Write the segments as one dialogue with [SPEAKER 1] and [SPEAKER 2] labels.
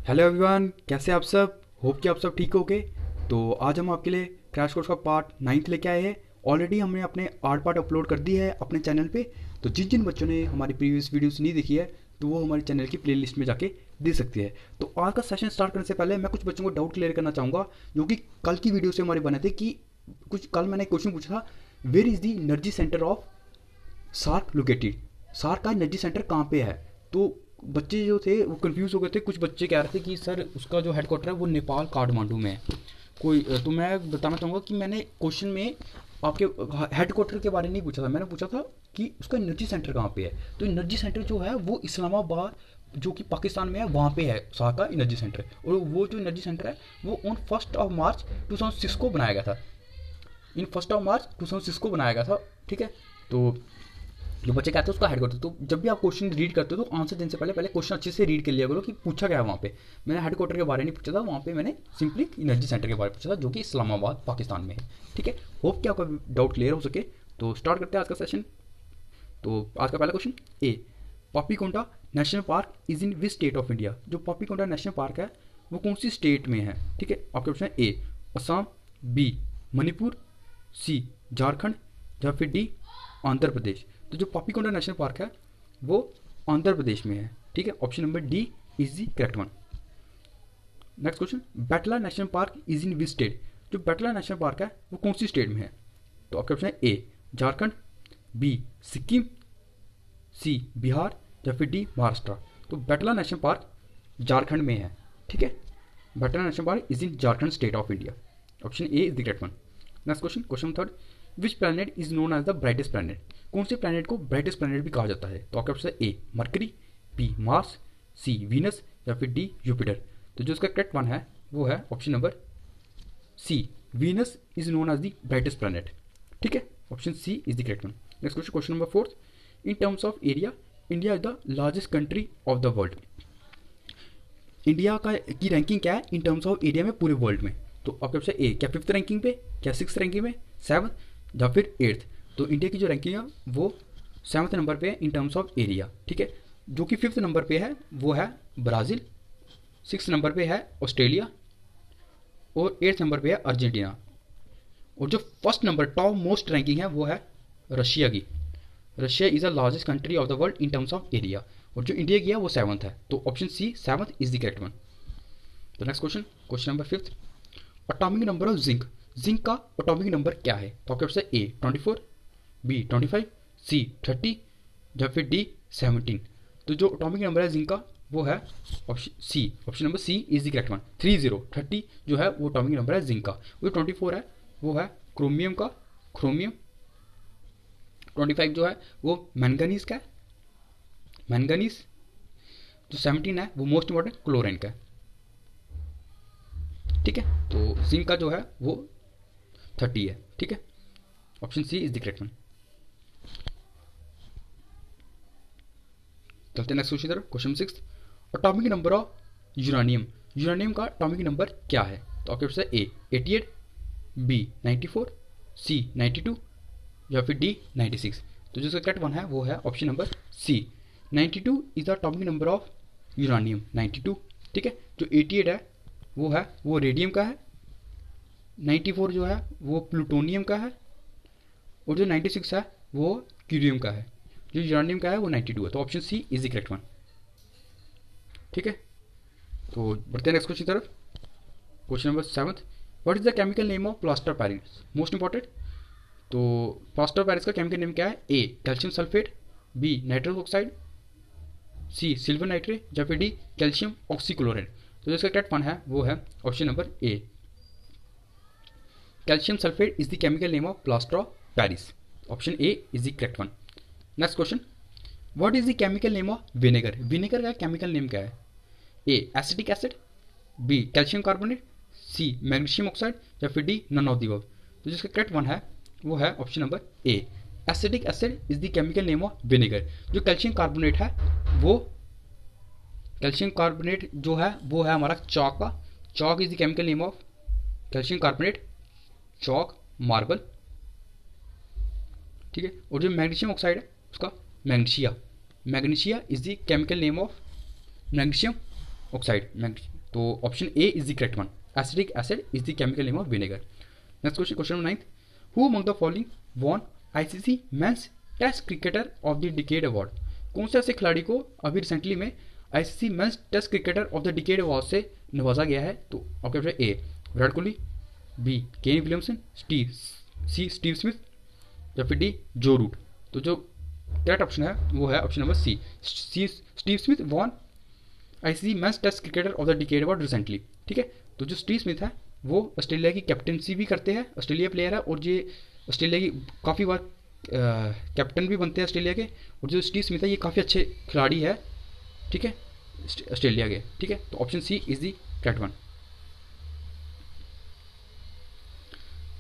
[SPEAKER 1] Hello everyone, कैसे आप सब। होप कि आप सब ठीक होगे। तो आज हम आपके लिए क्रैश कोर्स का पार्ट 9 लेके आए हैं। ऑलरेडी हमने अपने 8 पार्ट अपलोड कर दिए है अपने चैनल पे। तो जिन जिन बच्चों ने हमारी प्रीवियस वीडियोस नहीं देखी है तो वो हमारे चैनल की प्लेलिस्ट में जाके देख सकते हैं। तो आज का सेशन स्टार्ट करने से पहले मैं कुछ बच्चों को डाउट क्लियर करना चाहूँगा जो कि कल की वीडियो से हमारे बने थे कि कुछ कल मैंने क्वेश्चन पूछा था, where is the energy centre of SAARC located. SAARC का एनर्जी सेंटर कहाँ पे है। तो बच्चे जो थे वो कंफ्यूज हो गए थे। कुछ बच्चे कह रहे थे कि सर उसका जो हेडक्वार्टर है वो नेपाल काठमांडू में है। कोई तो मैं बताना चाहूँगा कि मैंने क्वेश्चन में आपके हेडक्वार्टर के बारे में नहीं पूछा था। मैंने पूछा था कि उसका एनर्जी सेंटर कहाँ पे है। तो एनर्जी सेंटर जो है वो इस्लामाबाद जो कि पाकिस्तान में है वहाँ पे है सार्क का एनर्जी सेंटर। और वो जो एनर्जी सेंटर है वो ऑन 1 मार्च 2006 को बनाया गया था। इन 1 मार्च 2006 को बनाया गया था। ठीक है। तो जो बच्चे कहते हैं उसका हेडक्वार्टर, तो जब भी आप क्वेश्चन रीड करते हो तो आंसर देने से पहले पहले क्वेश्चन अच्छे से रीड कर लिया करो कि पूछा गया है वहाँ पे। मैंने हेडक्वार्टर के बारे में नहीं पूछा था, वहाँ पे मैंने सिंपली एनर्जी सेंटर के बारे में पूछा था जो कि इस्लामाबाद पाकिस्तान में है। ठीक है। होप कि आपका डाउट क्लियर हो सके। तो स्टार्ट करते हैं आज का सेशन। तो आज का पहला question A, Papikonda national park is in which state of India. जो पापीकोंडा नेशनल पार्क है वो कौन सी स्टेट में है। ठीक है। आपके ऑप्शन है ए असम, बी मणिपुर, सी झारखंड या फिर डी आंध्र प्रदेश। तो जो पापीकोंडा नेशनल पार्क है वो आंध्र प्रदेश में है। ठीक है। Option number D is the correct one. Next question, Betla national park is in which state. जो बैटला नेशनल पार्क है वो कौन सी स्टेट में है। तो आपके ऑप्शन है ए झारखंड, बी सिक्किम, सी बिहार या फिर डी महाराष्ट्र। तो बैटला नेशनल पार्क झारखंड में है। ठीक है। Betla national park is in Jharkhand state of India. Option A is the correct one. Next question, question third, which planet is known as the brightest planet. कौन से प्लैनेट को ब्राइटेस्ट प्लैनेट भी कहा जाता है। तो आपके ऑप्शन है ए मरकरी, बी मार्स, सी वीनस या फिर डी जुपिटर। तो जो इसका करेक्ट वन है वो है option number C, Venus is known as the brightest planet. ठीक है। Option C is the correct one. Next question, question number fourth, in terms of area India is the largest country of the world. India का की ranking क्या है इन terms of area में पूरे world में। तो आपके ऑप्शन ए, क्या 5th रैंकिंग पे, क्या 6th रैंकिंग में, 7th या फिर 8th। तो इंडिया की जो रैंकिंग है वो 7th नंबर पे है इन टर्म्स ऑफ एरिया। ठीक है। जो कि 5th नंबर पे है वो है ब्राज़ील, 6th नंबर पे है ऑस्ट्रेलिया और 8th नंबर पे है अर्जेंटीना। और जो first number top most ranking है वो है रशिया की। Russia is the largest country of the world in terms of area. और जो इंडिया की है वो 7th है। तो option C 7th is the correct one. तो next question, question number 5th, atomic number of zinc. Zinc का atomic number क्या है। तो आपके ऑप्शन ए 24, बी 25, सी 30 या फिर डी 17। तो जो एटॉमिक नंबर है जिंक का वो है option C, option number C is the correct one. 30 जो है वो एटॉमिक नंबर है जिंक का। वो 24 है वो है क्रोमियम का, क्रोमियम। 25 जो है वो मैंगनीज का है, मैंगनीज। जो 17 है वो मोस्ट इंपॉर्टेंट क्लोरीन का है। ठीक है। तो जिंक का जो है वो 30 है। ठीक है। Option C is the correct one. चलते नेक्स्ट क्वेश्चन तरफ, question 6, atomic number of uranium. Uranium का एटॉमिक नंबर क्या है। तो आपके ऑप्शन ए 88, बी 94, सी 92 या फिर डी 96। तो जो करेक्ट वन है वो है option number C, 92 is the atomic number of uranium, 92। ठीक है। जो 88 है वो रेडियम का है, 94 जो है वो प्लूटोनियम का है और जो 96 है वो क्यूरियम का है। जो यूरानियम का है वो 92 है। तो option C is the correct one. ठीक है। तो बढ़ते हैं नेक्स्ट क्वेश्चन तरफ, question number 7th, what is the chemical name of plaster Paris. Most important. तो प्लास्टर पेरिस का केमिकल नेम क्या है। A calcium sulphate, B nitrous oxide, C silver nitrate या फिर डी कैल्शियम ऑक्सीक्लोराइड। तो जो इसका करेक्ट वन है वो है option number A, calcium sulphate is the chemical name of plaster of Paris. Option A is the correct one. Next question, what is the chemical name of vinegar. Vinegar का chemical name क्या है। A acetic acid, B calcium carbonate, C magnesium oxide या फिर D none of the above. तो जिसका correct one है वो है option number A, acetic acid is the chemical name of vinegar. जो कैल्शियम कार्बोनेट है वो, कैल्शियम कार्बोनेट जो है वो है हमारा चॉक का। Chalk is the chemical name of calcium carbonate, chalk marble. ठीक है। और जो मैग्नीशियम ऑक्साइड है उसका magnesia, magnesia is the chemical name of magnesium oxide. तो option A is the correct one. Acetic acid is the chemical name of vinegar. Next question, question number 9, who among the following won ICC men's test cricketer of the decade award? कौन से ऐसे खिलाड़ी को अभी recently में ICC men's test cricketer of the decade award से नवाजा गया है? तो आपके option A Virat Kohli, B Kane Williamson, C Steve Smith या फिर डी जो रूट। तो जो करेक्ट ऑप्शन है वो है option number C, Steve Smith won ICC men's test cricketer of the decade award recently. ठीक है, तो जो स्टीव स्मिथ है वो ऑस्ट्रेलिया की कैप्टनसी भी करते हैं, ऑस्ट्रेलिया प्लेयर है, और ये ऑस्ट्रेलिया की काफ़ी बार कैप्टन भी बनते हैं ऑस्ट्रेलिया के। और जो स्टीव स्मिथ है ये काफ़ी अच्छे खिलाड़ी है, ठीक है, ऑस्ट्रेलिया के। ठीक है, तो option C is the correct one.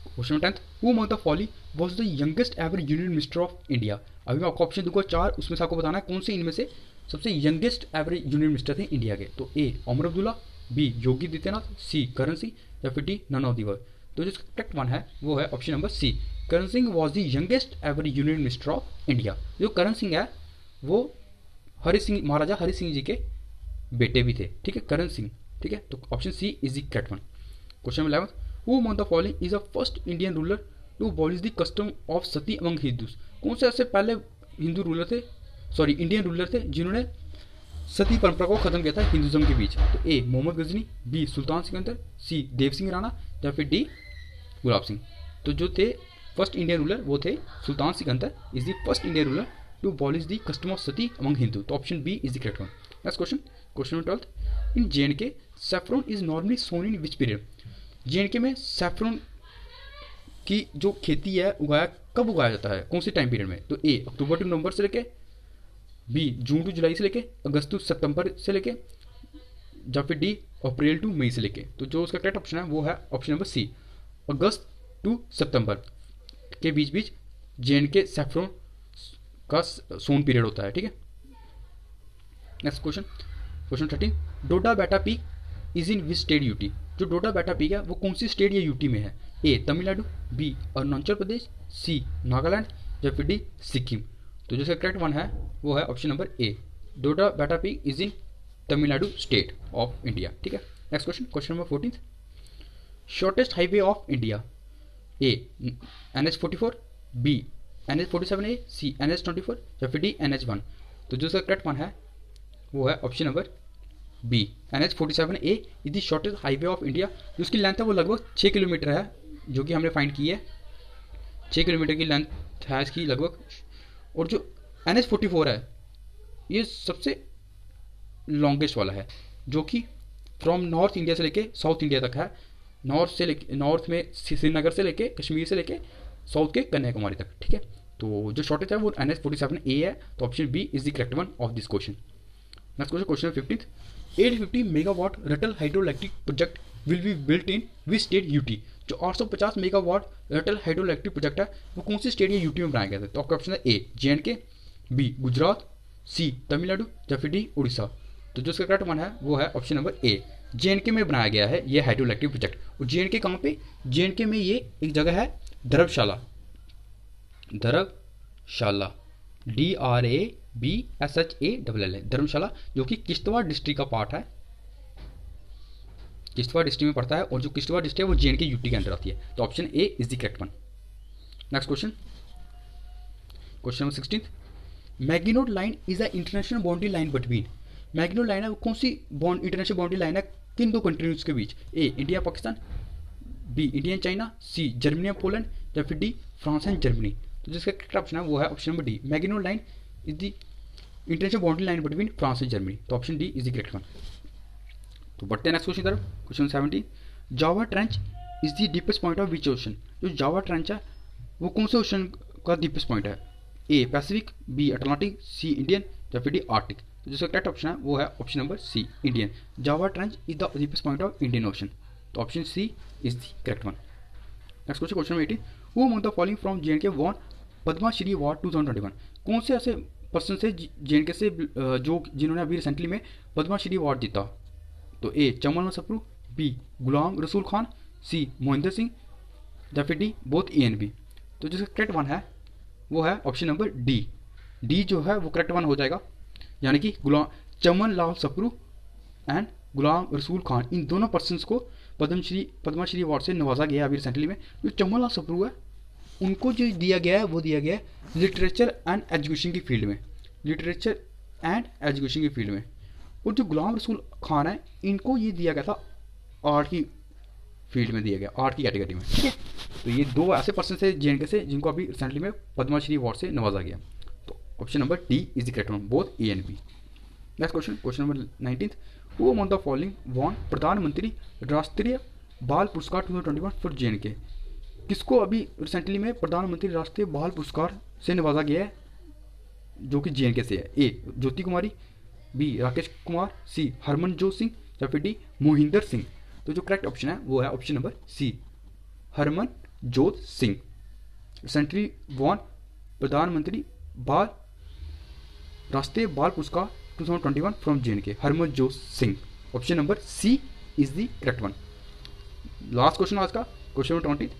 [SPEAKER 1] Question number 10, who among the following was the youngest ever union minister of India? अभी मैं आपको ऑप्शन दूंगा 4, उसमें से आपको बताना है कौन से इनमें से सबसे यंगेस्ट एवर यूनियन मिनिस्टर थे इंडिया के। तो A Omar Abdullah, B Yogi Adityanath, C Karan Singh या फिर D none of the above. तो जो करेक्ट वन है वो है option number C, Karan Singh was the youngest ever union minister of India. जो करण सिंह है वो महाराजा हरि सिंह जी के बेटे भी थे। ठीक है, करण सिंह। ठीक है, तो option C is the correct one. Question number 11, who among the following is the first Indian ruler to abolish the custom of sati among Hindus? कौन से ऐसे पहले हिंदू रूलर थे, सॉरी इंडियन रूलर थे जिन्होंने सती परंपरा को खत्म किया था हिंदुज्म के बीच? तो ए मोहम्मद गजनी, बी सुल्तान सिकंदर, सी देव सिंह राणा या फिर डी गुलाब सिंह। तो जो थे फर्स्ट इंडियन रूलर वो थे Sultan Sikandar is the first Indian ruler to abolish the custom of sati among Hindu. तो option B is the correct one. Next question, question number 12, in JNK saffron is normally sown in which period? JNK में saffron की जो खेती है कब उगाया जाता है, कौन से टाइम पीरियड में? तो ए अक्टूबर टू नवंबर से लेके, बी जून टू जुलाई से लेके, अगस्त टू सितंबर से लेके, या फिर डी अप्रैल टू मई से लेके। तो जो उसका करेक्ट ऑप्शन है वो है ऑप्शन नंबर सी, अगस्त टू सितंबर के बीच बीच JNK सैफ्रॉन का सोन पीरियड होता है। ठीक है, next question, question 13, Doda Betta peak is in which state UT? जो डोडा बेटा पीक है वो कौन सी स्टेट या यूटी में है? ए तमिलनाडु, बी अरुणाचल प्रदेश, सी नागालैंड या फिर डी सिक्किम। तो जो करेक्ट वन है वो है option number A, Doda Betta peak is in Tamil Nadu state of India. ठीक है, next question, question number 14, shortest highway of India? A NH44, B NH47A, C NH24 या फिर डी NH1। तो जो करेक्ट वन है वो है option number B, NH47A is the shortest highway of India. जो उसकी लेंथ है वो लगभग 6 किलोमीटर है, जो कि हमने फाइंड की है। 6 किलोमीटर की लेंथ है इसकी लगभग। और जो NH44 है ये सबसे लॉन्गेस्ट वाला है, जो कि फ्रॉम नॉर्थ इंडिया से लेके साउथ इंडिया तक है। नॉर्थ में श्रीनगर से लेके कश्मीर से लेके साउथ के कन्याकुमारी तक। ठीक है, तो जो शॉर्टेज है वो NH47A है। तो option B is the correct one of this question. Next question, question 15, 850 megawatt Ratle hydroelectric project will be built in which state UT? जो 850 मेगावाट रटल हाइड्रोइलेक्ट्रिक प्रोजेक्ट है वो कौन सी स्टेट या यूटी में बनाया गया था? तो आपका ऑप्शन है ए JNK, बी गुजरात, सी तमिलनाडु या फिर डी उड़ीसा। तो जो इसका करेक्ट वन है वो है ऑप्शन नंबर ए, JNK में बनाया गया है ये हाइड्रोइलेक्ट्रिक प्रोजेक्ट। और JNK कहाँ पे? JNK में ये एक जगह है धर्मशाला, धर्मशाला DRABSHALL धर्मशाला, जो कि किश्तवाड़ डिस्ट्रिक्ट का पार्ट है, किश्तवाड़ डिस्ट्रिक्ट में पड़ता है। और जो किश्तवाड़ डिस्ट्रिक्ट है वो JNK यूटी के अंदर आती है। तो option A is the correct one. Next question, question number 16, Maginot line is the international boundary line between? Maginot line है वो कौन सी इंटरनेशनल बाउंड्री लाइन है किन दो कंट्रीज के बीच? A India Pakistan, B India and China, C Germany and Poland या फिर डी फ्रांस एंड जर्मनी। तो जिसका करेक्ट ऑप्शन है वो है option number D, Maginot line is the international boundary line between France and Germany. तो option D is the correct one. तो बढ़ते हैं नेक्स्ट क्वेश्चन तरफ, question 17, Java trench is the deepest point of which ocean? जो Java trench है वो कौन से ओशन का डीपेस्ट पॉइंट है? ए पैसिफिक, बी अटलांटिक, सी इंडियन या फिर डी आर्टिक। तो जिसका करेक्ट ऑप्शन है वो है option number C, Indian. Java trench is the deepest point of Indian ocean. तो option C is the correct one. Next question, question 18, who among the following from JNK won Padma Shri award 2021? कौन से ऐसे person से JNK से जो जिन्होंने अभी recently में पद्मा श्री अवार्ड जीता? तो ए चमन सप्रू, बी गुलाम रसूल खान, सी मोहिंदर सिंह या फिर D both A and B. तो जिसका करेक्ट वन है वो है ऑप्शन नंबर डी, डी जो है वो करेक्ट वन हो जाएगा, यानी कि चमन लाल सप्रू एंड गुलाम रसूल खान, इन दोनों पर्सनस को पद्मश्री अवार्ड से नवाजा गया अभी रिसेंटली में। जो चमनलाल सप्रू है उनको जो दिया गया है वो दिया गया है लिटरेचर एंड एजुकेशन की फील्ड में, लिटरेचर एंड एजुकेशन की फील्ड में। और जो गुलाम रसूल खान है इनको ये दिया गया था आर्ट की फील्ड में दिया गया, आर्ट की कैटेगरी में, ठीक है। तो ये दो ऐसे पर्सन थे JNK से जिनको अभी रिसेंटली में पद्मश्री अवार्ड से नवाजा गया। तो option number D is the correct one, both A and B। Next question number 19, who among the following von प्रधानमंत्री राष्ट्रीय बाल पुरस्कार 2021 फॉर JNK। किसको अभी रिसेंटली में प्रधानमंत्री राष्ट्रीय बाल पुरस्कार से नवाजा गया है जो कि JNK से है? ए ज्योति कुमारी, बी राकेश कुमार, सी हरमनजोत सिंह या फिर डी मोहिंदर सिंह। तो जो करेक्ट ऑप्शन है वो है option number C, Harmanjot Singh. Recently won Pradhanmantri Bal Rashtriya Bal Puraskar 2021 from JNK, Harmanjot Singh. Option number C is the correct one. Last question आज का, question number 20,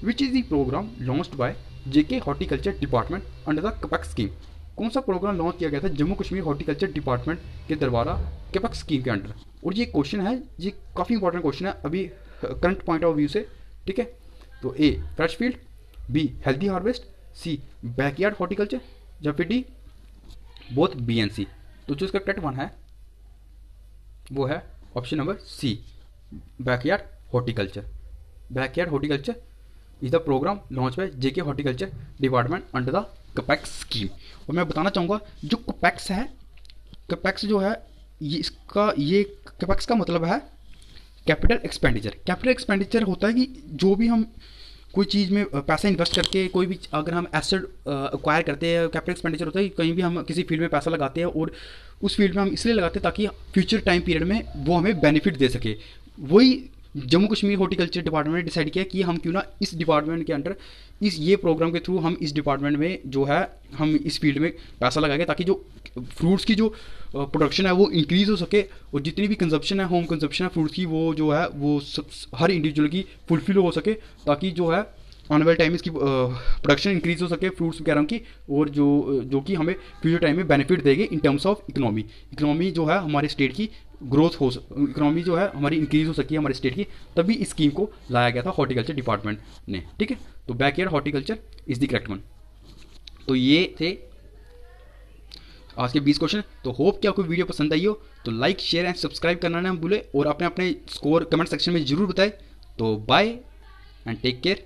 [SPEAKER 1] which is the program launched by JK horticulture department under the capex scheme. कौन सा programme launch किया गया था Jammu Kashmir horticulture department के द्वारा capex scheme के अंडर? और ये क्वेश्चन है, ये काफ़ी इंपॉर्टेंट क्वेश्चन है अभी करंट पॉइंट ऑफ व्यू से, ठीक है। तो A fresh field, B healthy harvest, C backyard horticulture या फिर D both B and C। तो जो इसका करेक्ट वन है वो है option number C, backyard horticulture. Backyard horticulture is the program launch by JK horticulture department under the capex scheme. और मैं बताना चाहूँगा जो कैपेक्स है, कैपेक्स जो है ये कैपेक्स का मतलब है कैपिटल एक्सपेंडिचर। कैपिटल एक्सपेंडिचर होता है कि जो भी हम कोई चीज़ में पैसा इन्वेस्ट करके कोई भी अगर हम एसेट एक्वायर करते हैं, कैपिटल एक्सपेंडिचर होता है कि कहीं भी हम किसी फील्ड में पैसा लगाते हैं और उस फील्ड में हम इसलिए लगाते हैं ताकि फ्यूचर टाइम पीरियड में वो हमें बेनिफिट दे सके। वही जम्मू कश्मीर हॉर्टिकल्चर डिपार्टमेंट ने डिसाइड किया कि हम क्यों ना इस डिपार्टमेंट के अंडर ये प्रोग्राम के थ्रू हम इस डिपार्टमेंट में जो है हम इस फील्ड में पैसा लगाएंगे ताकि जो फ्रूट्स की जो प्रोडक्शन है वो इंक्रीज़ हो सके और जितनी भी कंजप्शन है, होम कंजप्शन है फ्रूट्स की, वो जो है वो हर इंडिविजुअल की फुलफिल हो सके ताकि जो है आने वाले टाइम इसकी प्रोडक्शन इंक्रीज़ हो सके फ्रूट्स वगैरह की, और जो कि हमें फ्यूचर टाइम में बेनिफिट देगी इन टर्म्स ऑफ इकोनॉमी जो है हमारे स्टेट की ग्रोथ हो, इकोनॉमी जो है हमारी इंक्रीज़ हो सकी हमारे स्टेट की, तभी इस स्कीम को लाया गया था हॉर्टिकल्चर डिपार्टमेंट ने, ठीक है। तो backyard horticulture is the correct one. तो ये थे आज के 20 क्वेश्चन। तो होप कि आपको वीडियो पसंद आई हो, तो लाइक शेयर एंड सब्सक्राइब करना ना भूले और अपने स्कोर कमेंट सेक्शन में ज़रूर बताएं। तो बाय एंड टेक केयर।